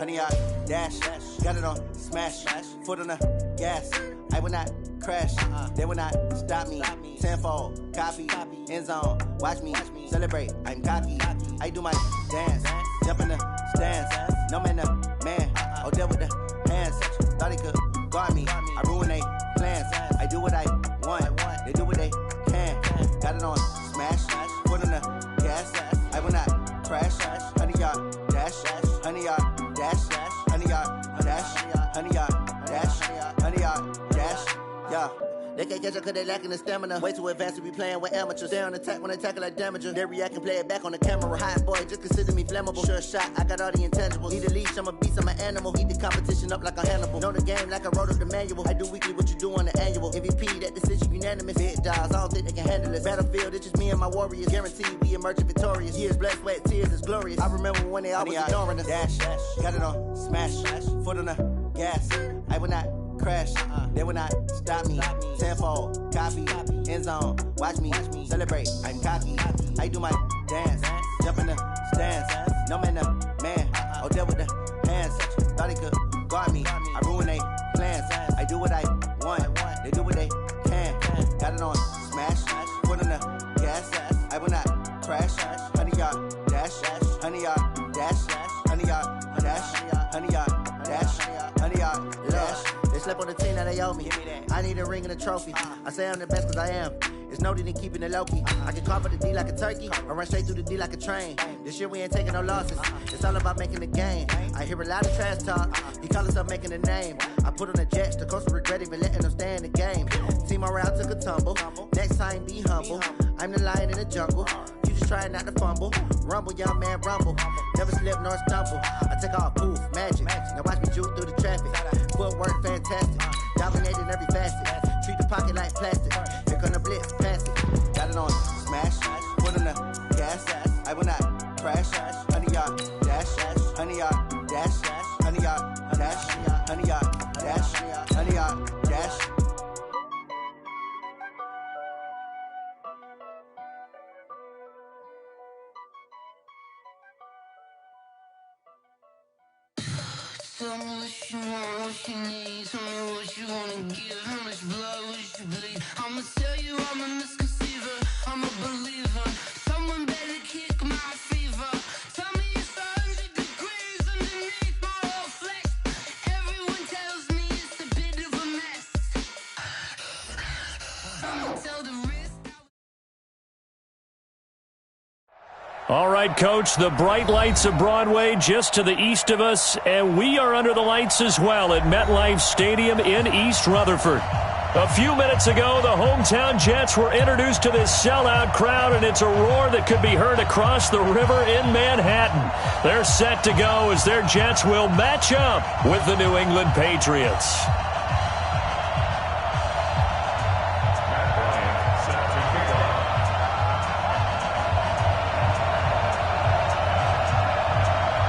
100 yard dash. Got it on smash. Foot on the gas. I will not crash. They will not stop me. Tenfold, copy, end zone. Watch me celebrate. I'm cocky. I do my dance. Jump in the stands. No man, the man. Oh, deal with the hands. Thought he could guard me. I ruin they plans. I do what I want. They do what they can. Got it on smash. Foot on the gas. I will not crash. 100 yard dash. 100 yard dash. 100 yard dash. 100 yard dash. 100 yard dash. Yeah. They can't catch up cause they lacking the stamina. Way too advanced to be playing with amateurs. Stay on attack when they tackle like damager. They react and play it back on the camera. Hot boy, just consider me flammable. Sure shot, I got all the intangibles. Need a leash, I'm a beast, I'm an animal. Heat the competition up like a Hannibal. Know the game like I wrote up the manual. I do weekly what you do on the annual. MVP, that decision unanimous. Big dogs, I don't think they can handle it. Battlefield, it's just me and my warriors. Guaranteed we emerging victorious. Years, blood, sweat, tears, it's glorious. I remember when they always ignoring us. Dash, got it on smash. Foot on the gas. I will not crash. They will not stop me. Tenfold, copy, end zone. Watch me celebrate. I'm cocky. I do my dance. Jump in the stands. No man, the man. Oh, deal with the hands. Thought he could guard me. I ruin they plans. I do what I want. They do what they can. Got it on smash. Foot on the gas. I will not crash. 100 yard dash. 100 yard dash. 100 yard dash. 100 yard dash. 100 yard dash. They slept on the team, now they owe me. I need a ring and a trophy. I say I'm the best cause I am. It's no need in keeping it low-key. I can carve the D like a turkey, or run straight through the D like a train. This year we ain't taking no losses. It's all about making the game. I hear a lot of trash talk. He call himself making a name. I put on the Jets, the coach will regret even letting them stay in the game. Team morale took a tumble. Next time be humble. I'm the lion in the jungle. You just trying not to fumble. Rumble, young man, rumble. Never slip nor stumble. I take off, poof, magic. Now watch me juke through the traffic. Footwork fantastic. Dominating every facet. Treat the pocket like plastic. Here come the blitz, pass it. Got it on smash. Foot on the gas. I will not crash. 100 yard dash. 100 yard dash. 100 yard dash. 100 yard dash. 100 yard dash. Tell me what you want, what you need. Tell me what you wanna give. How much blood would you bleed? I'ma tell you I'm a misconceiver. I'm a believer. Someone better kick my fever. Tell me it's 100 degrees underneath my whole flesh. Everyone tells me it's a bit of a mess. I'ma tell the risk. All right, Coach, the bright lights of Broadway just to the east of us, and we are under the lights as well at MetLife Stadium in East Rutherford. A few minutes ago, the hometown Jets were introduced to this sellout crowd, and it's a roar that could be heard across the river in Manhattan. They're set to go as their Jets will match up with the New England Patriots.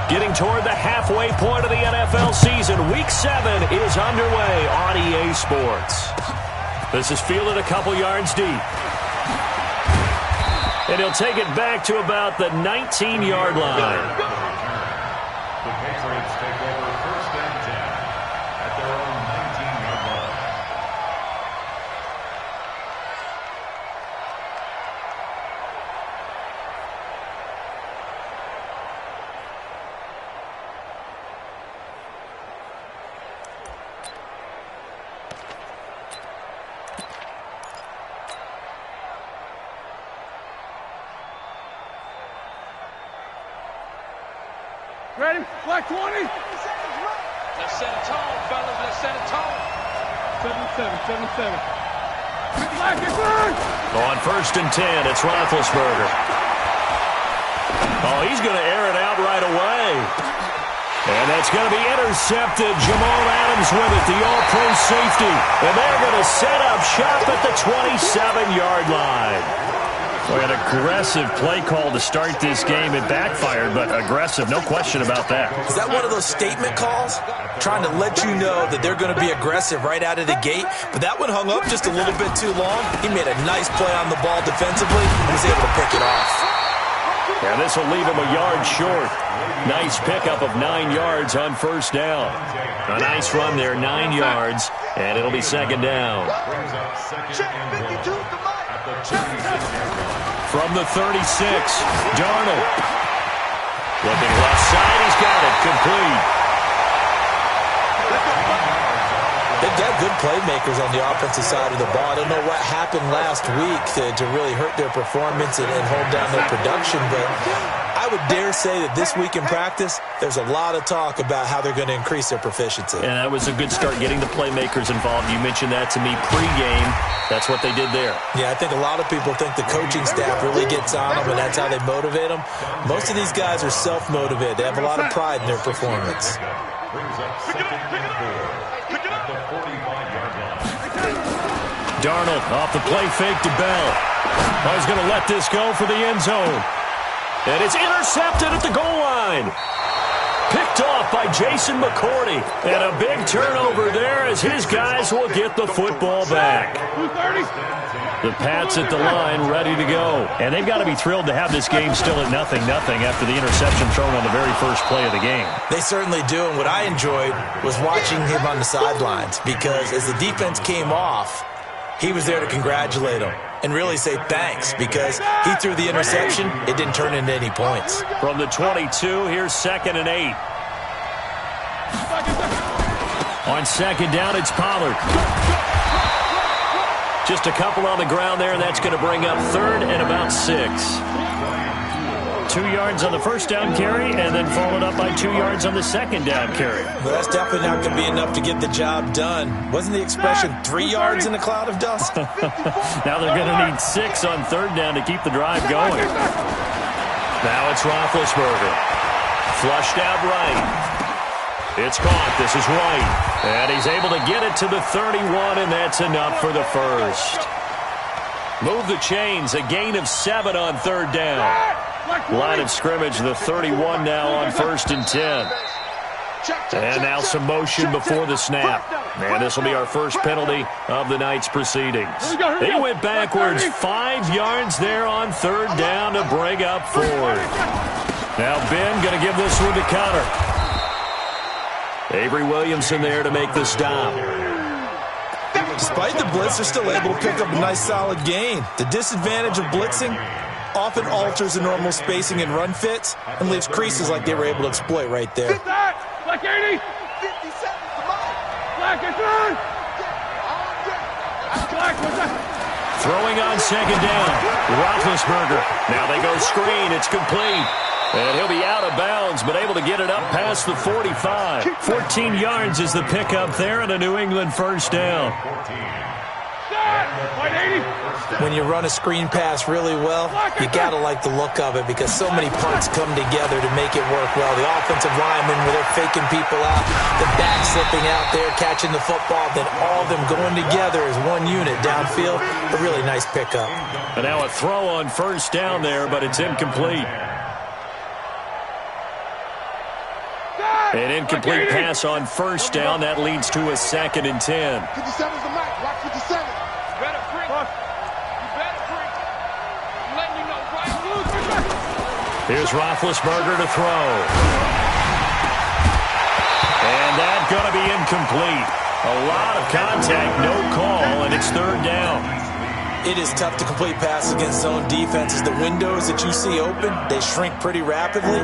Getting toward the halfway point of the NFL season, Week 7 is underway on EA Sports. This is fielded a couple yards deep. And he'll take it back to about the 19-yard line. The Patriots take over 1st and 10 at their own 19-yard line. Ready? Black 20. Let's set it tall, fellas. Let's set it tall. 7-7. Black is good. On 1st and 10, it's Roethlisberger. Oh, he's going to air it out right away. And that's going to be intercepted. Jamal Adams with it, the all-pro safety. And they're going to set up shop at the 27-yard line. Boy, an aggressive play call to start this game. It backfired, but aggressive, no question about that. Is that one of those statement calls? Trying to let you know that they're going to be aggressive right out of the gate, but that one hung up just a little bit too long. He made a nice play on the ball defensively and was able to pick it off. And this will leave him a yard short. Nice pickup of 9 yards on first down. A nice run there, 9 yards, and it'll be second down. From the 36, Darnold. Looking left side, he's got it, complete. They've got good playmakers on the offensive side of the ball. I don't know what happened last week to really hurt their performance and hold down their production, but I would dare say that this week in practice, there's a lot of talk about how they're going to increase their proficiency. And that was a good start, getting the playmakers involved. You mentioned that to me pregame. That's what they did there. Yeah, I think a lot of people think the coaching staff really gets on them, and that's how they motivate them. Most of these guys are self-motivated. They have a lot of pride in their performance. Darnold off the play fake to Bell. He's going to let this go for the end zone. And it's intercepted at the goal line. Picked off by Jason McCourty. And a big turnover there as his guys will get the football back. The Pats at the line ready to go. And they've got to be thrilled to have this game still at 0-0 after the interception thrown on the very first play of the game. They certainly do. And what I enjoyed was watching him on the sidelines, because as the defense came off, he was there to congratulate them and really say thanks, because he threw the interception. It didn't turn into any points. From the 22, here's 2nd and 8. On second down, it's Pollard. Just a couple on the ground there, and that's going to bring up 3rd and about 6. 2 yards on the first down carry, and then followed up by 2 yards on the second down carry. Well, that's definitely not going to be enough to get the job done. Wasn't the expression 3 yards in a cloud of dust? Now they're going to need 6 on 3rd down to keep the drive going. Now it's Roethlisberger. Flushed out right. It's caught. This is White. And he's able to get it to the 31, and that's enough for the first. Move the chains. A gain of 7 on 3rd down. Line of scrimmage, the 31 now on 1st and 10. And now some motion before the snap. And this will be our first penalty of the night's proceedings. He went backwards 5 yards there on 3rd down to bring up 4th. Now Ben going to give this one to Connor. Avery Williamson there to make the stop. Despite the blitz, they're still able to pick up a nice solid gain. The disadvantage of blitzing often alters the normal spacing and run fits and leaves creases like they were able to exploit right there. Black 80. Black is on. Black was that? Throwing on second down. Roethlisberger. Now they go screen. It's complete. And he'll be out of bounds, but able to get it up past the 45. 14 yards is the pickup there, and a New England first down. When you run a screen pass really well, you got to like the look of it, because so many parts come together to make it work well. The offensive linemen, where they're faking people out, the back slipping out there, catching the football, then all of them going together as one unit downfield. A really nice pickup. And now a throw on first down there, but it's incomplete. An incomplete pass on first down. That leads to a 2nd and 10. 57's the mic. Watch 57. Better freak. You better freak. I'm letting you know right. Here's Roethlisberger to throw. And that's going to be incomplete. A lot of contact, no call, and it's 3rd down. It is tough to complete passes against zone defenses. The windows that you see open, they shrink pretty rapidly.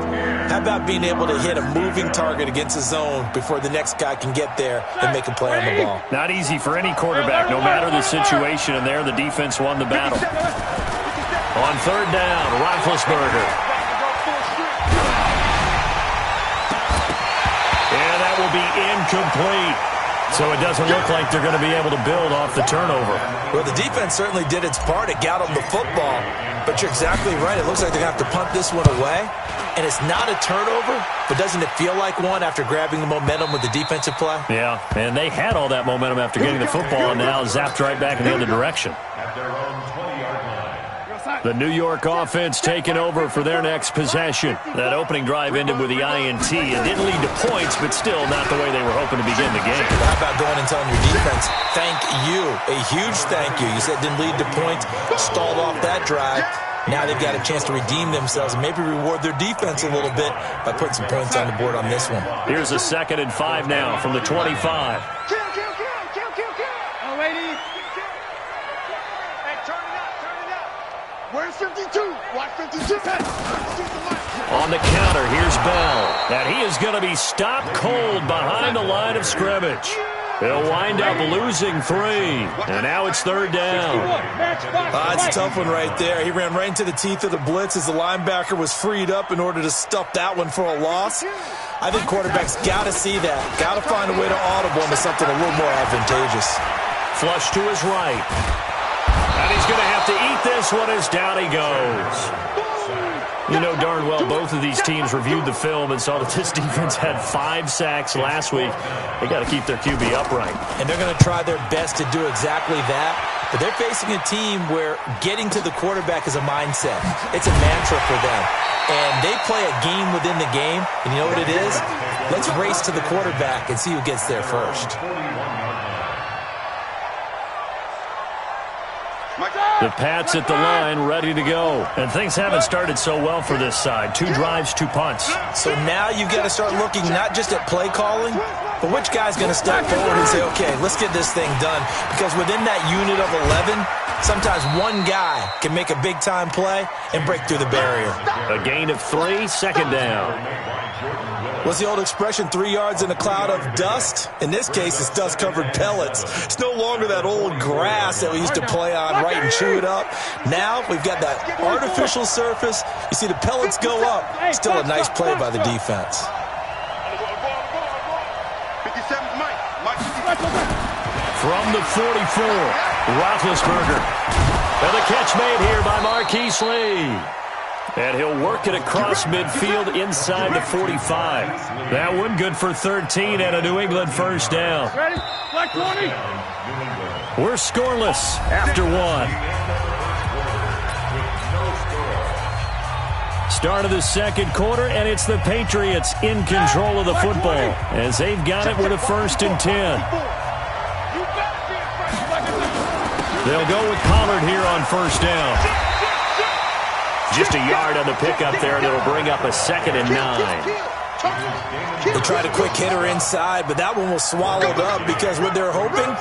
How about being able to hit a moving target against a zone before the next guy can get there and make a play on the ball? Not easy for any quarterback, no matter the situation, and there the defense won the battle. On 3rd down, Roethlisberger. And that will be incomplete. So it doesn't look like they're going to be able to build off the turnover. Well, the defense certainly did its part. It got them the football. But you're exactly right. It looks like they're going to have to punt this one away. And it's not a turnover, but doesn't it feel like one after grabbing the momentum with the defensive play? Yeah, and they had all that momentum after getting the football, and now zapped right back in the other direction. At their own 20-yard line. The New York offense taking over for their next possession. That opening drive ended with the INT. It didn't lead to points, but still not the way they were hoping to begin the game. How about going and telling your defense, thank you, a huge thank you. You said it didn't lead to points, stalled off that drive. Now they've got a chance to redeem themselves and maybe reward their defense a little bit by putting some points on the board on this one. Here's a 2nd and 5 now from the 25. Kill. Oh, lady. Hey, turn it up. Where's 52? Watch 52. On the counter, here's Bell. And he is going to be stopped cold behind the line of scrimmage. He'll wind up losing 3. And now it's 3rd down. It's a tough one right there. He ran right into the teeth of the blitz as the linebacker was freed up in order to stuff that one for a loss. I think quarterbacks got to see that. Got to find a way to audible into something a little more advantageous. Flush to his right. And he's going to have to eat this one as down he goes. You know darn well both of these teams reviewed the film and saw that this defense had 5 sacks last week. They got to keep their QB upright. And they're going to try their best to do exactly that. But they're facing a team where getting to the quarterback is a mindset. It's a mantra for them. And they play a game within the game. And you know what it is? Let's race to the quarterback and see who gets there first. The Pats at the line, ready to go. And things haven't started so well for this side. 2 drives, 2 punts. So now you've got to start looking not just at play calling, but which guy's going to step forward and say, okay, let's get this thing done. Because within that unit of 11, sometimes one guy can make a big-time play and break through the barrier. A gain of 3, 2nd down. What's the old expression, 3 yards in a cloud of dust? In this case, it's dust-covered pellets. It's no longer that old grass that we used to play on, right, and chew it up. Now we've got that artificial surface. You see the pellets go up. Still a nice play by the defense. From the 44, Roethlisberger. And the catch made here by Marquise Lee. And he'll work it across midfield inside the 45. That one good for 13 and a New England 1st down. Ready? Black 20. We're scoreless after 1. Start of the 2nd quarter, and it's the Patriots in control of the football as they've got it with a 1st and 10. They'll go with Pollard here on 1st down. Just a yard on the pickup there, and it'll bring up a 2nd and 9. They tried a quick hitter inside, but that one was swallowed up because what they're hoping,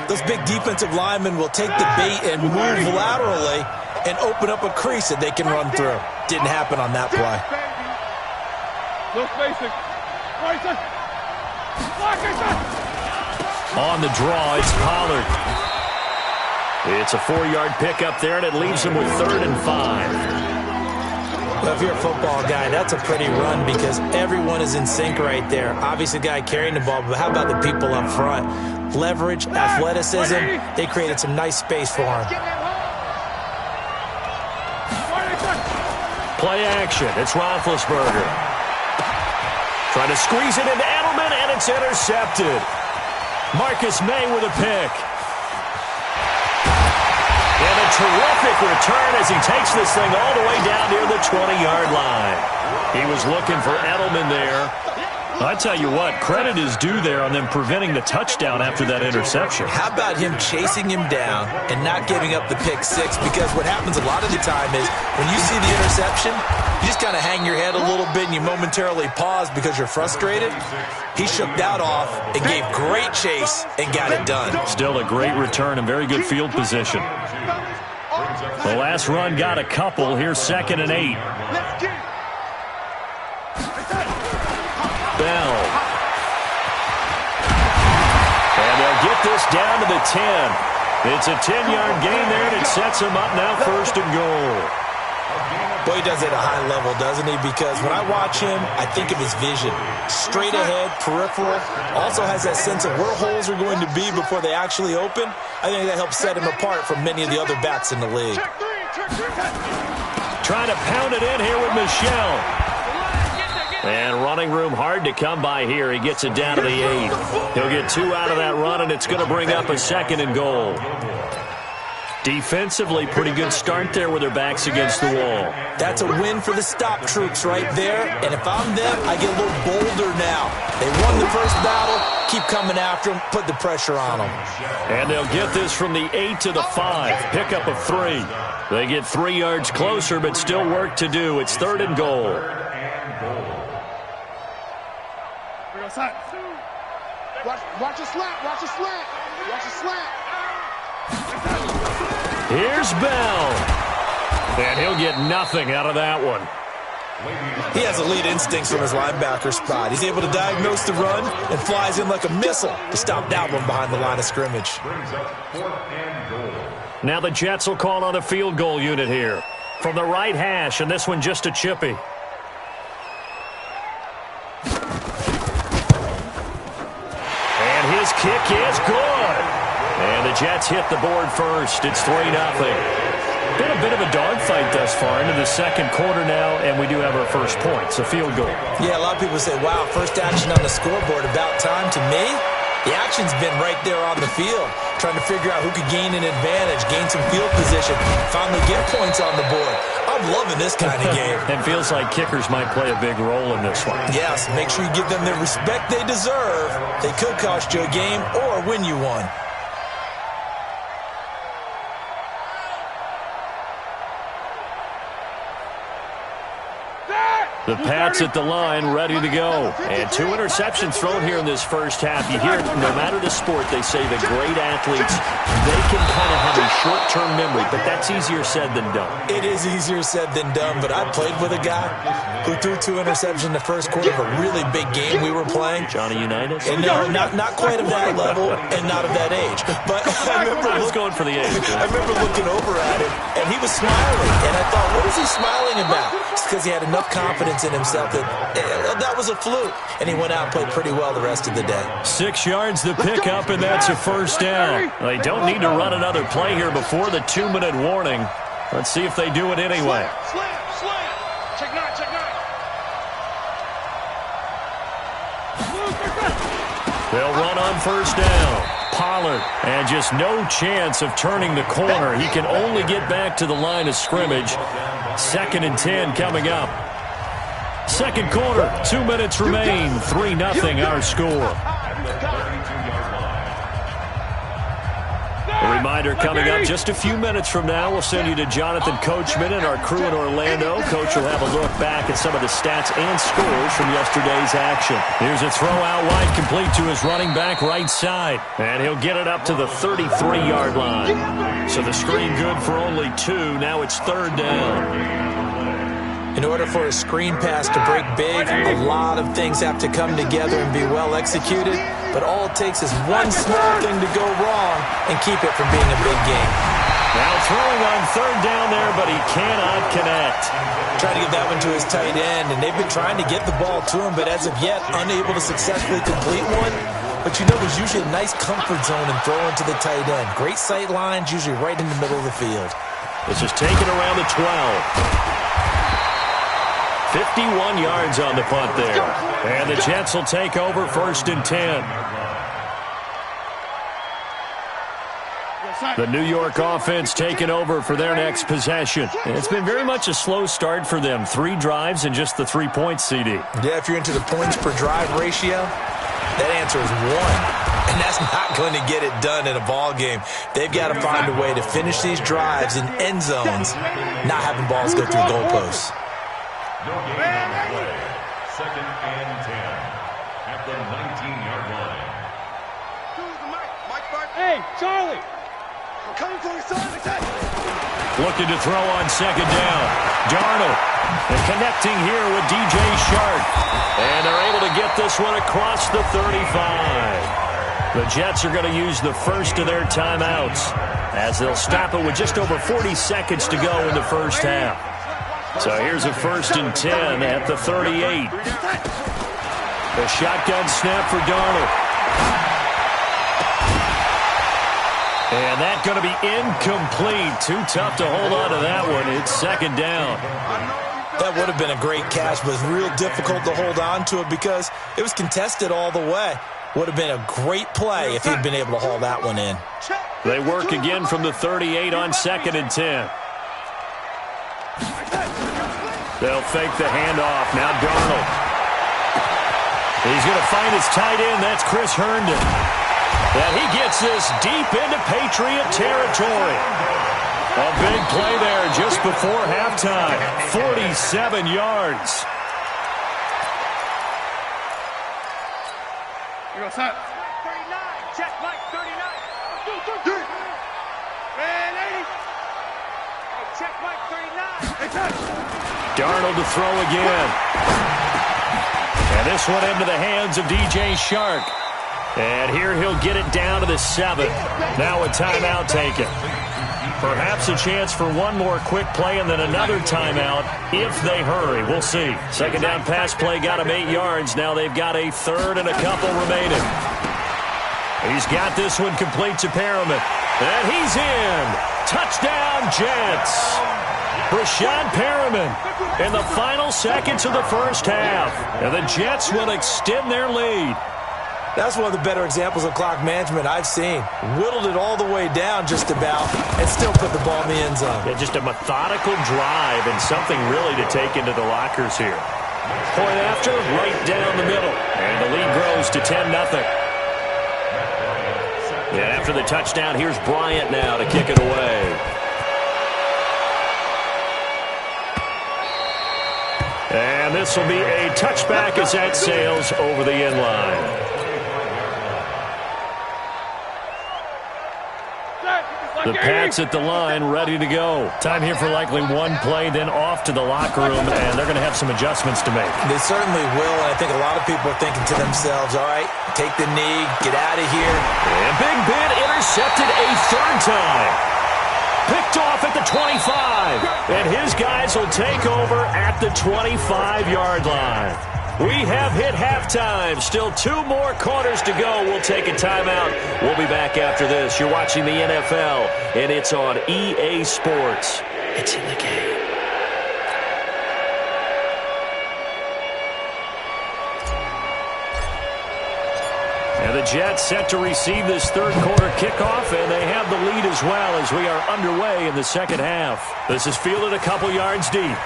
those big defensive linemen will take the bait and move laterally and open up a crease that they can run through. Didn't happen on that play. No spacing. On the draw, it's Pollard. It's a 4-yard pickup there, and it leaves him with 3rd and 5. Well, if you're a football guy, that's a pretty run because everyone is in sync right there. Obviously, the guy carrying the ball, but how about the people up front? Leverage, athleticism, they created some nice space for him. Play action. It's Roethlisberger. Trying to squeeze it into Edelman, and it's intercepted. Marcus May with a pick. And a terrific return as he takes this thing all the way down near the 20-yard line. He was looking for Edelman there. I tell you what, credit is due there on them preventing the touchdown after that interception. How about him chasing him down and not giving up the pick 6? Because what happens a lot of the time is when you see the interception, you just kind of hang your head a little bit and you momentarily pause because you're frustrated. He shook that off and gave great chase and got it done. Still a great return and very good field position. The last run got a couple. Here's 2nd and 8. Bell. And they'll get this down to the 10. It's a 10-yard gain there, and it sets him up now 1st and goal. Boy, he does it at a high level, doesn't he? Because when I watch him, I think of his vision. Straight ahead, peripheral. Also has that sense of where holes are going to be before they actually open. I think that helps set him apart from many of the other backs in the league. Trying to pound it in here with Michel. And running room hard to come by here. He gets it down to the 8. He'll get 2 out of that run, and it's going to bring up a 2nd and goal. Defensively, pretty good start there with their backs against the wall. That's a win for the stop troops right there. And if I'm them, I get a little bolder now. They won the first battle. Keep coming after them. Put the pressure on them. And they'll get this from the 8 to the 5. Pickup of 3. They get 3 yards closer, but still work to do. It's 3rd and goal. Watch a slant. Watch a slant. Watch a slant. Here's Bell. And he'll get nothing out of that one. He has elite instincts from his linebacker spot. He's able to diagnose the run and flies in like a missile to stop that one behind the line of scrimmage. Now the Jets will call on a field goal unit here. From the right hash, and this one just a chippy. And his kick is good. And the Jets hit the board first. It's 3-0. Been a bit of a dogfight thus far into the second quarter now, and we do have our first points, a field goal. Yeah, a lot of people say, wow, first action on the scoreboard, about time. To me, the action's been right there on the field, trying to figure out who could gain an advantage, gain some field position, finally get points on the board. I'm loving this kind of game. It feels like kickers might play a big role in this one. Yes, make sure you give them the respect they deserve. They could cost you a game or win you one. The Pats at the line, ready to go. And 2 interceptions thrown here in this first half. You hear, no matter the sport, they say that great athletes, they can kind of have a short-term memory, but that's easier said than done. It is easier said than done, but I played with a guy who threw 2 interceptions in the first quarter of a really big game we were playing. Johnny Unitas? And no, not quite of that level and not of that age. But I was going for the age. I remember looking over at him, and he was smiling. And I thought, what is he smiling about? It's because he had enough confidence in himself that was a fluke, and he went out and played pretty well the rest of the day. 6 yards to pick up, and that's a first down. They don't need to run another play here before the 2-minute warning. Let's see if they do it anyway. Slam. Check 9. They'll run on first down. Pollard, and just no chance of turning the corner. He can only get back to the line of scrimmage. 2nd and 10 coming up. Second quarter, 2 minutes remain. 3-0 our score. A reminder coming up just a few minutes from now. We'll send you to Jonathan Coachman and our crew in Orlando. Coach will have a look back at some of the stats and scores from yesterday's action. Here's a throw out wide, complete to his running back right side. And he'll get it up to the 33-yard line. So the screen good for only 2. Now it's 3rd down. In order for a screen pass to break big, a lot of things have to come together and be well executed. But all it takes is one small thing to go wrong and keep it from being a big game. Now throwing on 3rd down there, but he cannot connect. Trying to get that one to his tight end, and they've been trying to get the ball to him, but as of yet, unable to successfully complete one. But you know, there's usually a nice comfort zone in throwing to the tight end. Great sight lines, usually right in the middle of the field. This is taken around the 12. 51 yards on the punt there. And the Jets will take over 1st and 10. The New York offense taking over for their next possession. And it's been very much a slow start for them. 3 drives and just the 3 points, CD. Yeah, if you're into the points per drive ratio, that answer is 1. And that's not going to get it done in a ball game. They've got to find a way to finish these drives in end zones, not having balls go through goalposts. No gain on the play. 2nd and 10 at the 19-yard line. Hey, Charlie! I'm coming for your son. Looking to throw on 2nd down. Darnold. And connecting here with DJ Shark. And they're able to get this one across the 35. The Jets are going to use the first of their timeouts as they'll stop it with just over 40 seconds to go in the first half. So here's a 1st and 10 at the 38. The shotgun snap for Darnold. And that's going to be incomplete. Too tough to hold on to that one. It's 2nd down. That would have been a great catch, but it's real difficult to hold on to it because it was contested all the way. Would have been a great play if he'd been able to haul that one in. They work again from the 38 on 2nd and 10. They'll fake the handoff. Now Darnold. He's going to find his tight end. That's Chris Herndon. And he gets this deep into Patriot territory. A big play there just before halftime. 47 yards. Here goes Hunt. 39. Check, Mike, 39. Man, 80. Hey, check, Mike, 39. Hey, touch. Darnold to throw again. And this one into the hands of DJ Shark. And here he'll get it down to the 7. Now a timeout taken. Perhaps a chance for one more quick play and then another timeout if they hurry. We'll see. Second down pass play got him 8 yards. Now they've got a third and a couple remaining. He's got this one complete to Perriman. And he's in. Touchdown, Jets. Brashad Perriman in the final seconds of the first half. And the Jets will extend their lead. That's one of the better examples of clock management I've seen. Whittled it all the way down just about and still put the ball in the end zone. Yeah, just a methodical drive and something really to take into the lockers here. Point after, right down the middle. And the lead grows to 10-0. And after the touchdown, here's Bryant now to kick it away. And this will be a touchback as that sails over the end line. The Pats at the line, ready to go. Time here for likely one play, then off to the locker room, and they're going to have some adjustments to make. They certainly will, and I think a lot of people are thinking to themselves, all right, take the knee, get out of here. And Big Ben intercepted a third time. Picked off at the 25, and his guys will take over at the 25-yard line. We have hit halftime. Still 2 more quarters to go. We'll take a timeout. We'll be back after this. You're watching the NFL, and it's on EA Sports. It's in the game. And the Jets set to receive this third quarter kickoff, and they have the lead as well as we are underway in the second half. This is fielded a couple yards deep.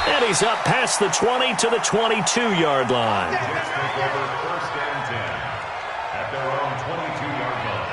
And he's up past the 20 to the 22-yard line. Jets take over first and 10 at their own 22-yard line.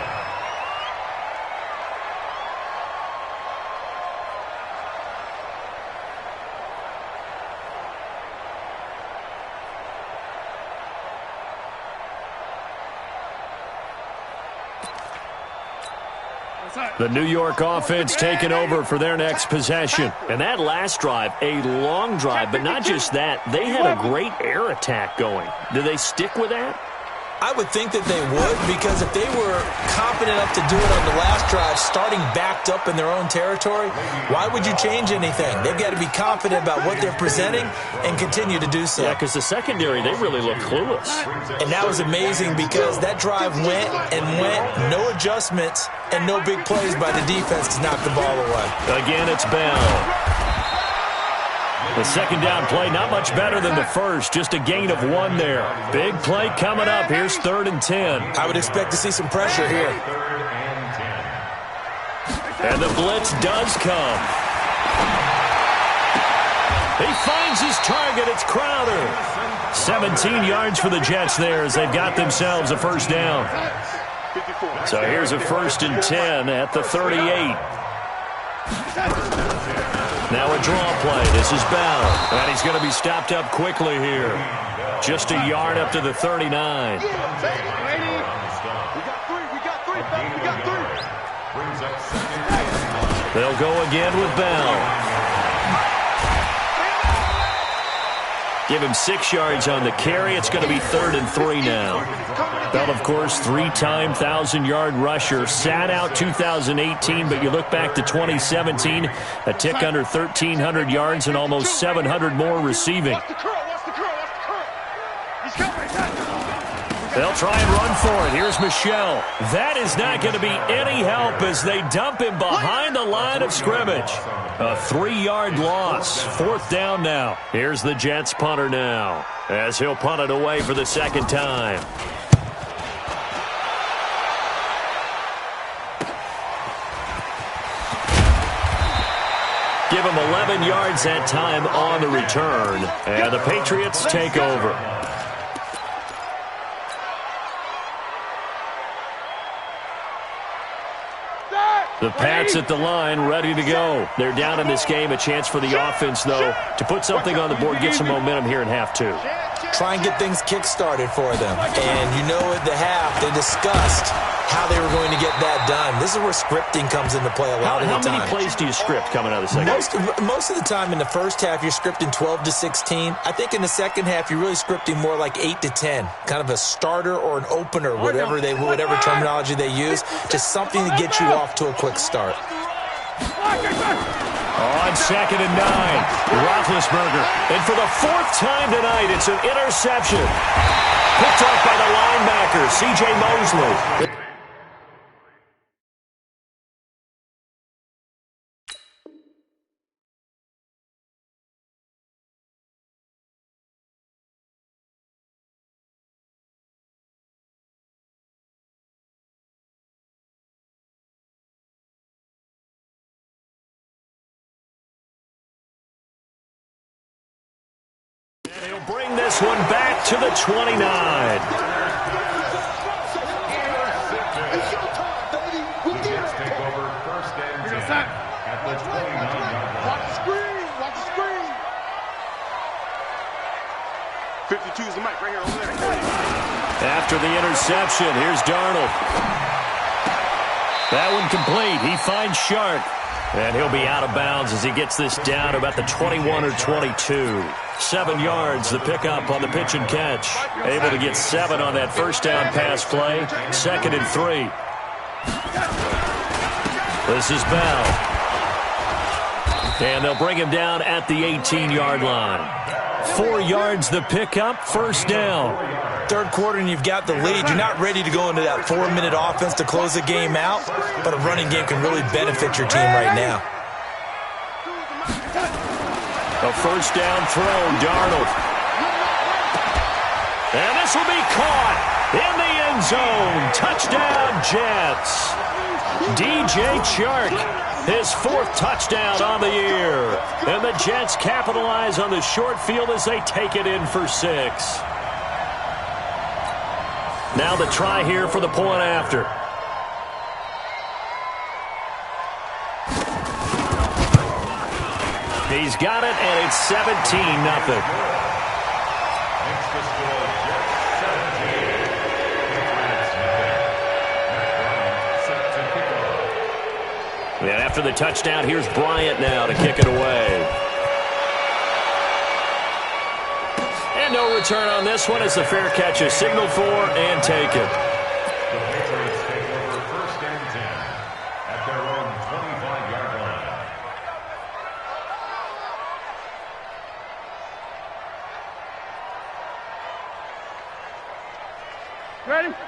The New York offense taking over for their next possession. And that last drive, a long drive, but not just that. They had a great air attack going. Do they stick with that? I would think that they would, because if they were confident enough to do it on the last drive, starting backed up in their own territory, why would you change anything? They've got to be confident about what they're presenting and continue to do so. Yeah, because the secondary, they really look clueless. And that was amazing because that drive went and went, no adjustments, and no big plays by the defense to knock the ball away. Again, it's Bell. The second down play, not much better than the first, just a gain of 1 there. Big play coming up. Here's 3rd and 10. I would expect to see some pressure here. And the blitz does come. He finds his target. It's Crowder. 17 yards for the Jets there as they've got themselves a first down. So here's a 1st and 10 at the 38. Now a draw play. This is Bell. And he's going to be stopped up quickly here. Just a yard up to the 39. They'll go again with Bell. Give him 6 yards on the carry. It's going to be 3rd and 3 now. Bell, of course, 3-time 1,000-yard rusher. Sat out 2018, but you look back to 2017, a tick under 1,300 yards and almost 700 more receiving. They'll try and run for it. Here's Michelle. That is not going to be any help as they dump him behind the line of scrimmage. A 3-yard loss. 4th down now. Here's the Jets punter now as he'll punt it away for the second time. Give him 11 yards that time on the return. And the Patriots take over. The Pats at the line, ready to go. They're down in this game. A chance for the offense, though, to put something on the board, get some momentum here in half two. Try and get things kick-started for them. And you know at the half, they discussed how they were going to get that done. This is where scripting comes into play a lot of the time. How many plays do you script coming out of the second half? Most of the time in the first half, you're scripting 12 to 16. I think in the second half, you're really scripting more like 8 to 10. Kind of a starter or an opener, whatever terminology they use. Just something to get you off to a quick start. On 2nd and 9, Roethlisberger. And for the 4th time tonight, it's an interception. Picked off by the linebacker, C.J. Mosley. He'll bring this one back to the 29. Take over 1st and 10 at the 29-yard line. Watch the screen. Watch the screen. 52 is the mic right here over there. After the interception, here's Darnold. That one complete. He finds Sharp. And he'll be out of bounds as he gets this down about the 21 or 22. 7 yards, the pickup on the pitch and catch. Able to get 7 on that first down pass play. 2nd and 3. This is Bell. And they'll bring him down at the 18-yard line. 4 yards, the pickup, first down. Third quarter and you've got the lead. You're not ready to go into that 4-minute offense to close the game out, but a running game can really benefit your team right now. A first down throw, Darnold. And this will be caught in the end zone. Touchdown, Jets. DJ Chark, his 4th touchdown on the year. And the Jets capitalize on the short field as they take it in for 6. Now the try here for the point after. He's got it, and it's 17-0. And after the touchdown, here's Bryant now to kick it away. And no return on this one as the fair catch is signaled for and taken. The Patriots take over 1st and 10 at their own 25-yard line.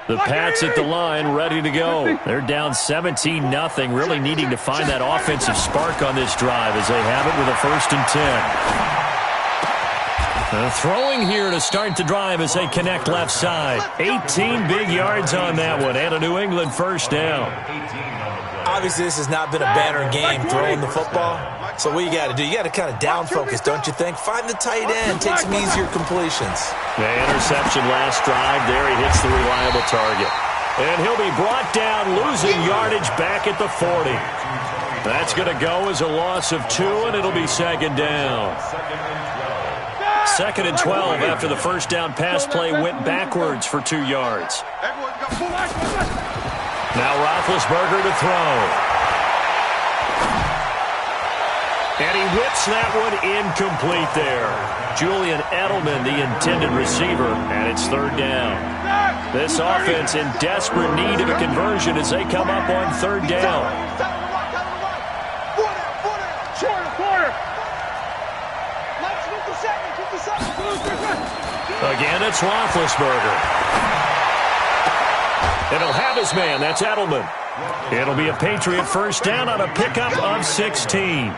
The Pats at the line, ready to go. They're down 17-0, really needing to find that offensive spark on this drive as they have it with a 1st and 10. Throwing here to start the drive as they connect left side. 18 big yards on that one, and a New England first down. Obviously, this has not been a banner game throwing the football. So what you got to do, you got to kind of down focus, don't you think? Find the tight end, take some easier completions. The interception last drive. There he hits the reliable target. And he'll be brought down, losing yardage back at the 40. That's going to go as a loss of 2, and it'll be 2nd down. 2nd and 12 after the first down pass play went backwards for 2 yards. Now Roethlisberger to throw. And he whips that one incomplete there. Julian Edelman, the intended receiver, and it's 3rd down. This offense in desperate need of a conversion as they come up on 3rd down. Again, it's Roethlisberger. And he'll have his man. That's Edelman. It'll be a Patriot first down on a pickup of 16.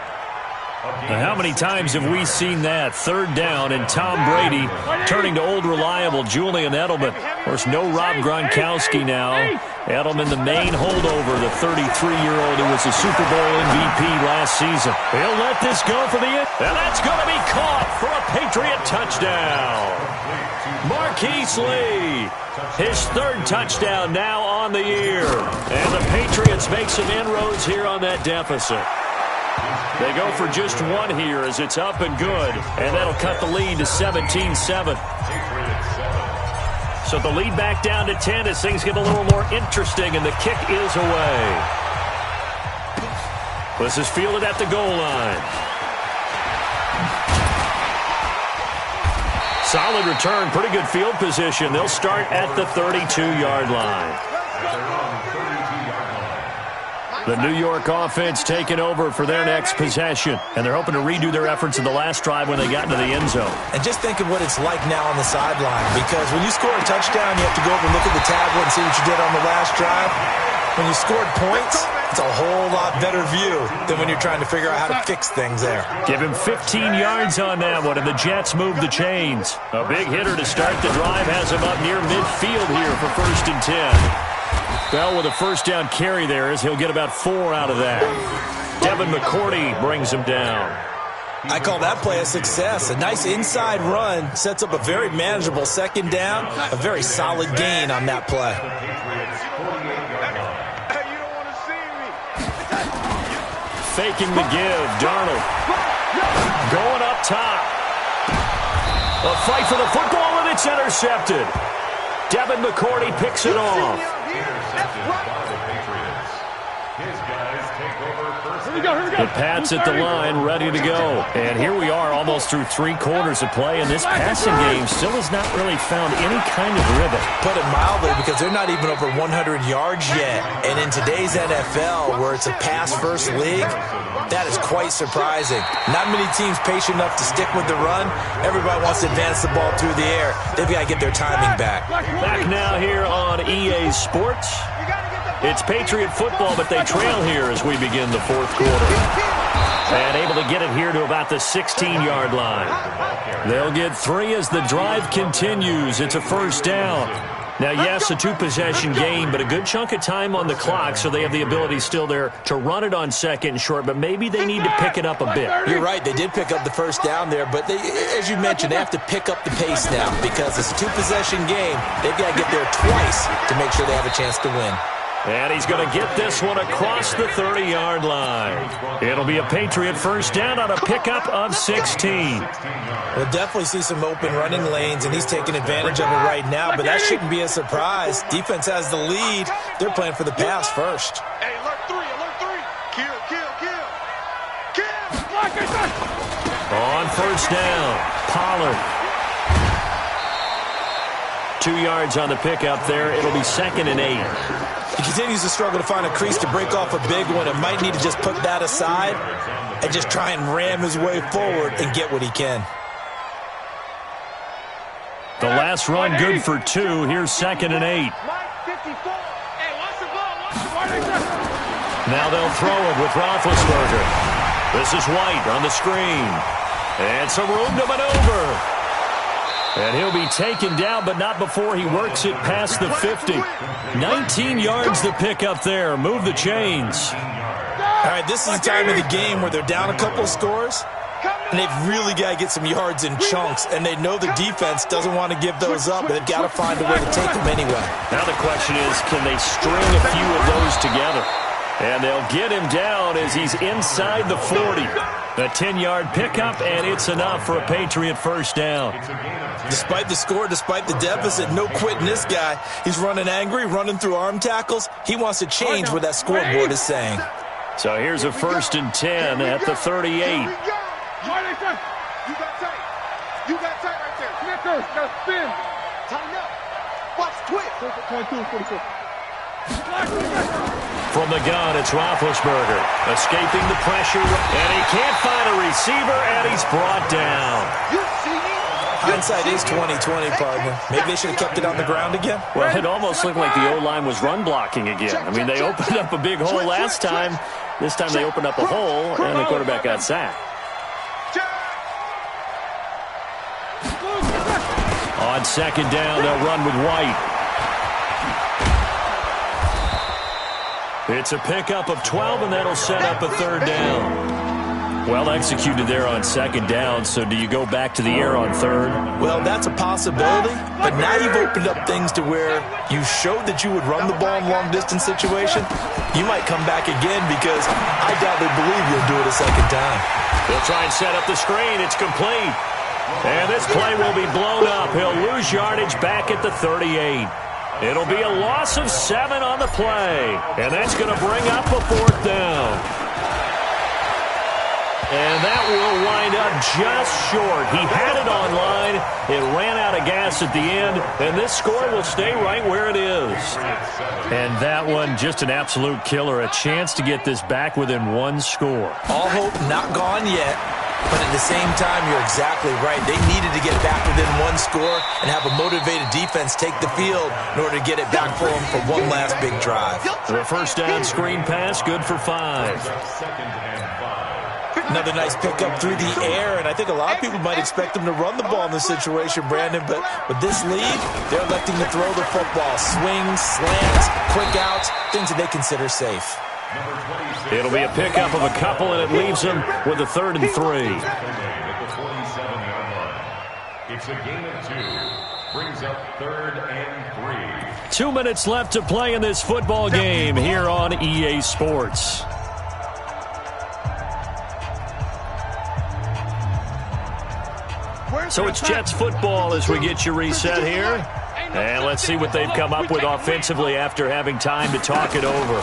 How many times have we seen that? Third down, and Tom Brady turning to old reliable Julian Edelman. Of course, no Rob Gronkowski now. Edelman, the main holdover, the 33-year-old who was a Super Bowl MVP last season. He'll let this go for the end, and that's going to be caught for a Patriot touchdown. Marquise Lee, his third touchdown now on the year. And the Patriots make some inroads here on that deficit. They go for just one here as it's up and good, and that'll cut the lead to 17-7. So the lead back down to 10 as things get a little more interesting, and the kick is away. This is fielded at the goal line. Solid return, pretty good field position. They'll start at the 32-yard line. The New York offense taking over for their next possession, and they're hoping to redo their efforts in the last drive when they got into the end zone. And just think of what it's like now on the sideline, because when you score a touchdown, you have to go over and look at the tablet and see what you did on the last drive. When you scored points, it's a whole lot better view than when you're trying to figure out how to fix things there. Give him 15 yards on that one, and the Jets move the chains. A big hitter to start the drive has him up near midfield here for 1st and 10. Bell with a first down carry there as he'll get about 4 out of that. Devin McCourty brings him down. I call that play a success. A nice inside run sets up a very manageable second down. A very solid gain on that play. Faking the give, Darnold. Going up top. A fight for the football, and it's intercepted. Devin McCourty picks it off. The Pats at the line, ready to go. And here we are almost through 3 quarters of play, and this passing game still has not really found any kind of rhythm. Put it mildly, because they're not even over 100 yards yet. And in today's NFL, where it's a pass-first league, that is quite surprising. Not many teams patient enough to stick with the run. Everybody wants to advance the ball through the air. They've got to get their timing back. Back now here on EA Sports. It's Patriot football, but they trail here as we begin the 4th quarter. And able to get it here to about the 16-yard line. They'll get 3 as the drive continues. It's a first down. Now, yes, a 2-possession game, but a good chunk of time on the clock, so they have the ability still there to run it on 2nd and short, but maybe they need to pick it up a bit. You're right. They did pick up the first down there, but they, as you mentioned, they have to pick up the pace now because it's a 2-possession game. They've got to get there twice to make sure they have a chance to win. And he's going to get this one across the 30-yard line. It'll be a Patriot first down on a pickup of 16. We'll definitely see some open running lanes, and he's taking advantage of it right now, but that shouldn't be a surprise. Defense has the lead. They're playing for the pass first. Hey, alert 3, alert 3. Kill, kill, kill. Kill. On first down, Pollard. 2 yards on the pickup there. It'll be 2nd and 8. He continues to struggle to find a crease to break off a big one and might need to just put that aside and just try and ram his way forward and get what he can. The last run good for 2. Here's 2nd and 8. Now they'll throw it with Roethlisberger. This is White on the screen. And some room to maneuver. And he'll be taken down, but not before he works it past the 50. 19 yards to pick up there. Move the chains. All right, this is the time of the game where they're down a couple of scores, and they've really got to get some yards in chunks, and they know the defense doesn't want to give those up, but they've got to find a way to take them anyway. Now the question is, can they string a few of those together? And they'll get him down as he's inside the 40. A 10-yard pickup, and it's enough for a Patriot first down. Despite the score, despite the deficit, no quitting this guy. He's running angry, running through arm tackles. He wants to change what that scoreboard is saying. So here's a 1st and 10 at the 38. You got tight. You got tight right there. Snickers, now spin. Tighten up. Watch twitch. 22, 44. From the gun, it's Roethlisberger, escaping the pressure, and he can't find a receiver, and he's brought down. Hindsight is 20/20, partner. Maybe they should have kept it on the ground again. Well, it almost looked like the O-line was run blocking again. I mean, they opened up a big hole last time. This time they opened up a hole, and the quarterback got sacked. On second down, they'll run with White. It's a pickup of 12, and that'll set up a third down. Well executed there on second down, so do you go back to the air on third? Well, that's a possibility, but now you've opened up things to where you showed that you would run the ball in long-distance situation. You might come back again because I doubt they believe you'll do it a second time. They'll try and set up the screen. It's complete. And this play will be blown up. He'll lose yardage back at the 38. It'll be a loss of 7 on the play, and that's going to bring up a fourth down. And that will wind up just short. He had it on line. It ran out of gas at the end, and this score will stay right where it is. And that one, just an absolute killer. A chance to get this back within one score. All hope not gone yet, but at the same time, you're exactly right. They needed to get back within one score and have a motivated defense take the field in order to get it back for them for one last big drive. The first down screen pass, good for 5. Another nice pickup through the air, and I think a lot of people might expect them to run the ball in this situation, Brandon, but with this lead, they're electing to throw the football. Swings, slants, quick outs, things that they consider safe. It'll be a pickup of a couple, and it leaves them with a 3rd and 3. It's a gain of 2. Brings up 3rd and 3. 2 minutes left to play in this football game here on EA Sports. So it's Jets football as we get you reset here. And let's see what they've come up with offensively after having time to talk it over.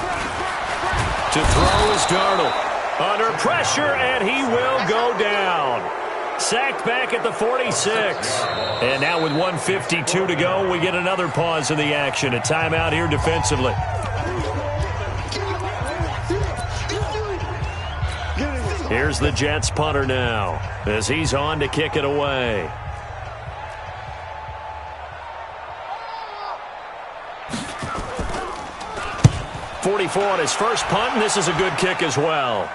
To throw is Darnold. Under pressure, and he will go down. Sacked back at the 46. And now with 1:52 to go, we get another pause in the action. A timeout here defensively. Here's the Jets punter now as he's on to kick it away. .44 on his first punt, and this is a good kick as well.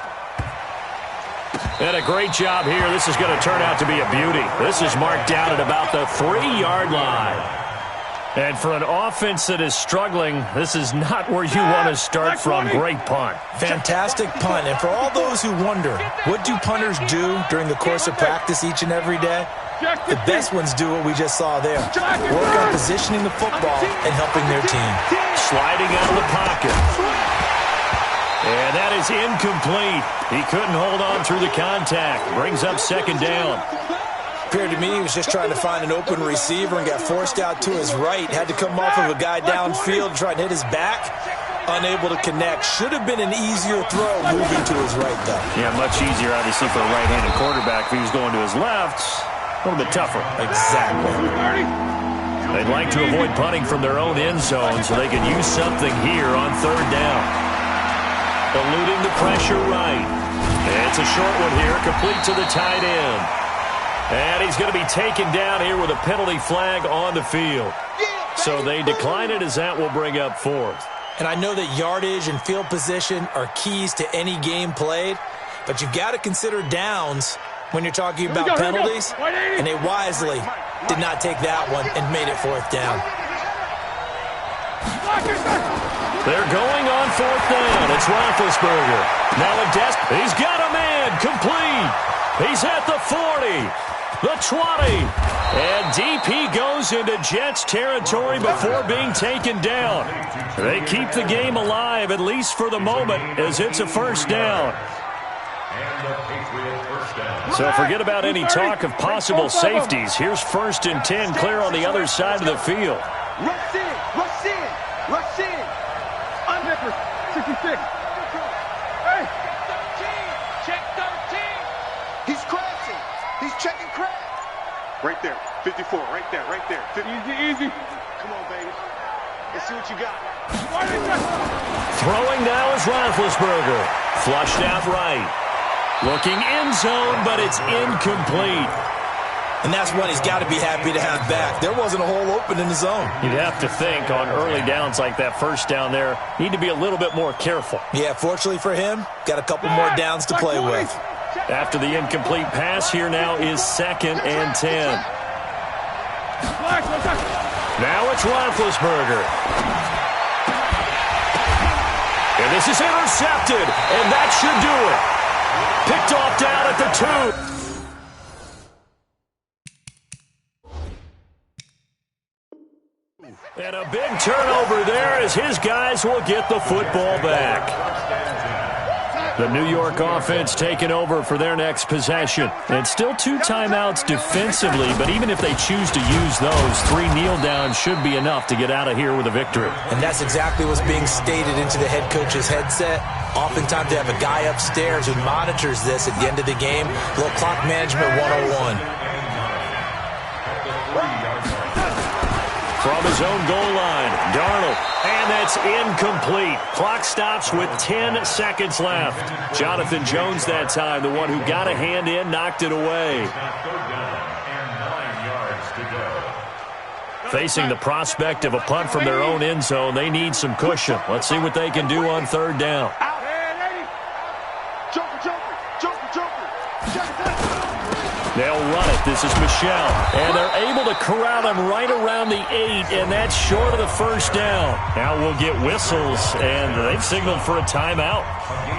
And a great job here. This is going to turn out to be a beauty. This is marked down at about the 3-yard line. And for an offense that is struggling, this is not where you want to start from. Great punt. Fantastic punt. And for all those who wonder, what do punters do during the course of practice each and every day? The best ones do what we just saw there. Work on positioning the football and helping their team. Sliding out of the pocket. And that is incomplete. He couldn't hold on through the contact. Brings up second down. Appeared to me he was just trying to find an open receiver and got forced out to his right. Had to come off of a guy downfield, trying to hit his back. Unable to connect. Should have been an easier throw moving to his right, though. Yeah, much easier, obviously, for a right-handed quarterback. If he was going to his left, a little bit tougher. Exactly. They'd like to avoid punting from their own end zone so they can use something here on third down. Eluding the pressure right. It's a short one here, complete to the tight end. And he's going to be taken down here with a penalty flag on the field. So they decline it as that will bring up 4th. And I know that yardage and field position are keys to any game played, but you've got to consider downs when you're talking about penalties. And they wisely did not take that one and made it 4th down. They're going on 4th down. It's Roethlisberger. Now a desk. He's got a man. Complete. He's at the 40. The 20. And deep he goes into Jets territory before being taken down. They keep the game alive, at least for the moment, as it's a first down. So forget about any talk of possible safeties. Here's 1st and 10, clear on the other side of the field. Rush in, rush in, rush in. Under 66. Hey. Check 13. He's crashing. He's checking crash. Right there. 54. Right there. Right there. Easy, easy. Come on, baby. Let's see what you got. Throwing now is Roethlisberger. Flushed out right. Looking end zone, but it's incomplete. And that's one he's got to be happy to have back. There wasn't a hole open in the zone. You'd have to think on early downs like that first down there, need to be a little bit more careful. Yeah, fortunately for him, got a couple more downs to play with. After the incomplete pass, here now is 2nd and 10. Now it's Roethlisberger. And this is intercepted, and that should do it. Picked off down at the 2. And a big turnover there as his guys will get the football back. The New York offense taking over for their next possession. And still 2 timeouts defensively, but even if they choose to use those, 3 kneel downs should be enough to get out of here with a victory. And that's exactly what's being stated into the head coach's headset. Oftentimes they have a guy upstairs who monitors this at the end of the game. A little clock management 101. From his own goal line, Darnold. And that's incomplete. Clock stops with 10 seconds left. Jonathan Jones that time, the one who got a hand in, knocked it away. Facing the prospect of a punt from their own end zone, they need some cushion. Let's see what they can do on 3rd down. They'll run it. This is Michelle. And they're able to corral him right around the 8, and that's short of the 1st down. Now we'll get whistles, and they've signaled for a timeout.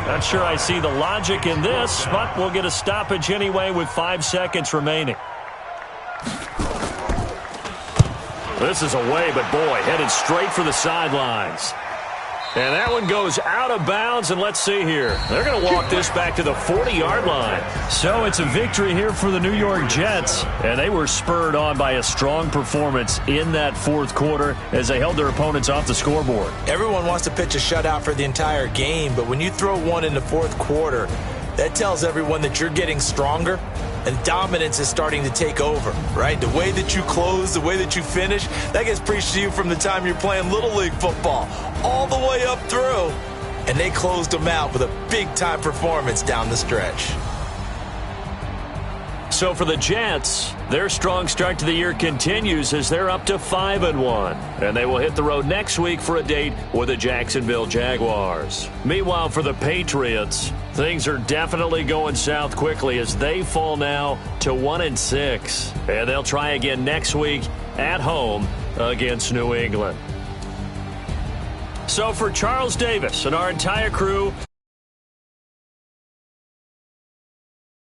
Not sure I see the logic in this, but we'll get a stoppage anyway with 5 seconds remaining. This is away, but boy, headed straight for the sidelines. And that one goes out of bounds, and let's see here. They're going to walk this back to the 40-yard line. So it's a victory here for the New York Jets, and they were spurred on by a strong performance in that 4th quarter as they held their opponents off the scoreboard. Everyone wants to pitch a shutout for the entire game, but when you throw one in the 4th quarter, that tells everyone that you're getting stronger and dominance is starting to take over, right? The way that you close, the way that you finish, that gets preached to you from the time you're playing Little League football all the way up through. And they closed them out with a big-time performance down the stretch. So for the Jets, their strong start to the year continues as they're up to 5-1. And they will hit the road next week for a date with the Jacksonville Jaguars. Meanwhile, for the Patriots, things are definitely going south quickly as they fall now to 1-6. And they'll try again next week at home against New England. So for Charles Davis and our entire crew,